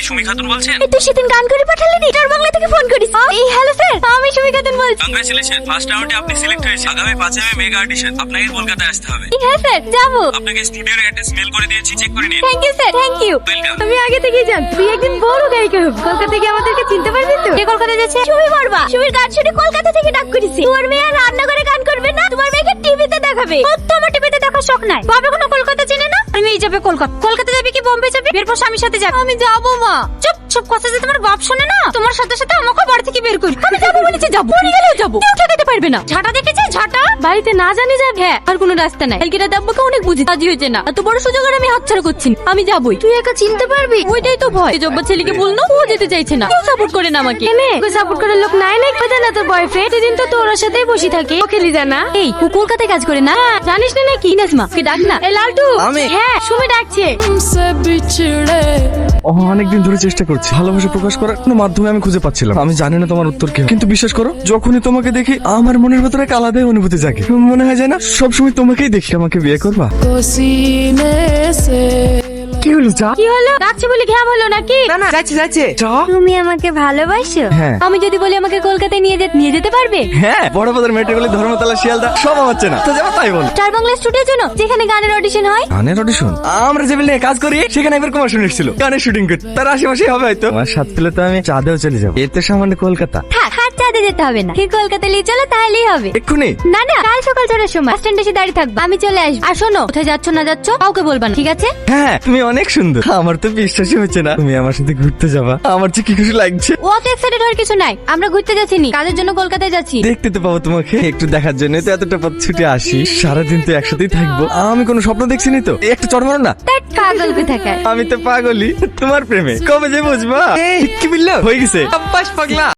সুমি খাতুন বলছেন? এই তো সেদিন গান করে পাঠালেনি, স্টার বাংলা থেকে ফোন করিস। এই হ্যালো স্যার, আমি সুমি খাতুন বলছি। কংগ্রেচুলেশন, ফার্স্ট রাউন্ডে আপনি সিলেক্ট হয়েছেন। আগামী 5 মে মেগা অডিশন, আপনাকে কলকাতায় আসতে হবে। হ্যাঁ স্যার, যাবো। আপনাকে স্টুডিওর অ্যাড্রেস মেল করে দিয়েছি, চেক করে নিন। Thank you sir, thank you. Welcome. আমি আগে থেকেই জান তুই একদিন বড় গায়িকা হবি। কলকাতা গিয়ে আমাদেরকে চিনতে পারবি তো? কে কলকাতা যাচ্ছে? সুমি বর্মা। সুমির গান শুনে কলকাতা থেকে ডাক করেছি। তোমার মেয়ে আর রান্নাঘরে গান করবে না, তোমার মেয়েকে টিভিতে দেখাবে। ও তো আমার টিভিতে দেখার শখ নাই। বাবা কোনো কলকাতা চিনে না। আমি এই যাবে কলকাতা। কলকাতা যাবে কি বোম্বে যাবে? এরপর স্বামীর সাথে যাবে। আমি যাবো মা। চুপ চুপ, কথা যে তোমার বাপ শোনে না, তোমার সাথে সাথে আমাকে বাড়ি থেকে বের করি। আমি যাবো বলেছি যাবো, মরে গেলেও যাবো। কেউ ঠেকাতে পারবে না। ঝাঁটা দেখেছিস? ঝাঁটা বাড়িতে না জানি যাবে। হ্যাঁ, আর কোনো রাস্তা নাই। কালকেরা দাব্বাকে অনেক বুঝি, রাজি হয়েছে না। এত বড় সুযোগ আর আমি হাতছাড়া করছি না। আমি যাবোই। তুই একা চিনতে পারবি? ওইটাই তো ভয়। জব্বা ছেলেকে বললো, ও যেতে চাইছে না। কেউ সাপোর্ট করে না আমাকে। কেনে কেউ সাপোর্ট করার লোক নাই না? কোথায় না তোর বয়ফ্রেন্ড? সেদিন তো তোর সাথেই বসে থাকে। ও খেলি জানা। এই ও কলকাতায় কাজ করে না, জানিস না নাকি? নাজমা কে ডাক না। এ লালটু। আমি? হ্যাঁ, সুমি ডাকছে। অনেকদিন ধরে চেষ্টা করছি ভালোবাসা প্রকাশ করার কোনো মাধ্যমে আমি খুঁজে পাচ্ছিলাম। আমি জানি না তোমার উত্তর কি হবে, কিন্তু বিশ্বাস করো যখনই তোমাকে দেখি আমার মনের ভেতরে এক আলাদাই অনুভূতি জাগে। মনে হয় যায় না সবসময় তোমাকেই দেখি। আমাকে বিয়ে করবা? কি হলো চা? কি হলো? ডাকছে বলে ঘ্যাম হলো নাকি? না না, যাচ্ছে যাচ্ছে চা। তুমি আমাকে ভালোবাসো? হ্যাঁ। আমি যদি বলি আমাকে কলকাতায় নিয়ে যেতে পারবে? হ্যাঁ, বড় বাজার মেট্রোগুলি ধর্মতলা শিয়ালদা সব আমার চেনা। তো যাবো তাই বল। স্টার বাংলা স্টুডিওর জন্য যেখানে গানের অডিশন হয়। গানের অডিশন? আমরা যে বিল্ডিং কাজ করি সেখানে একবার কুমার শুনে এসেছিল গানের শুটিং করতে। তার আশেপাশে হবে হয়তো। আমার সাথে পেলে তো আমি চাঁদেও চলে যাবো। এতে সামান্য কলকাতা। থাক, হাত চাঁদে যেতে হবে না। ঠিক কলকাতা নিয়ে চলো, তাহলেই হবে। এক্ষুনি? না না, কাল সকাল 6টার সময় স্ট্যান্ডে এসে দাঁড়িয়ে থাকবে। আমি চলে আসবো। আর শোনো, কোথায় যাচ্ছ না যাচ্ছ কাউকে বলবা না, ঠিক আছে? হ্যাঁ, তুমি অনেক সুন্দর। আমার তো বিশ্বাসই হচ্ছে না তুমি আমার সাথে ঘুরতে যাবা। আমার যে কি খুশি লাগছে। ও তো এক্সাইটেড হওয়ার কিছু নাই। আমরা ঘুরতে যাচ্ছি নি, কাজের জন্য কলকাতায় যাচ্ছি। দেখতে তো পাবো তোমাকে, একটু দেখার জন্য তো এতটা পথ ছুটে আসি। সারাদিন তো একসাথেই থাকবো। আমি কোনো স্বপ্ন দেখছিনি তো? একটু চড় মারো না। তার পাগল কোথাকার। আমি তো পাগলই তোমার প্রেমে। কবে যে বুঝবা? এই কি বললো? হয়ে গেছে। আব্বাস পাগলা।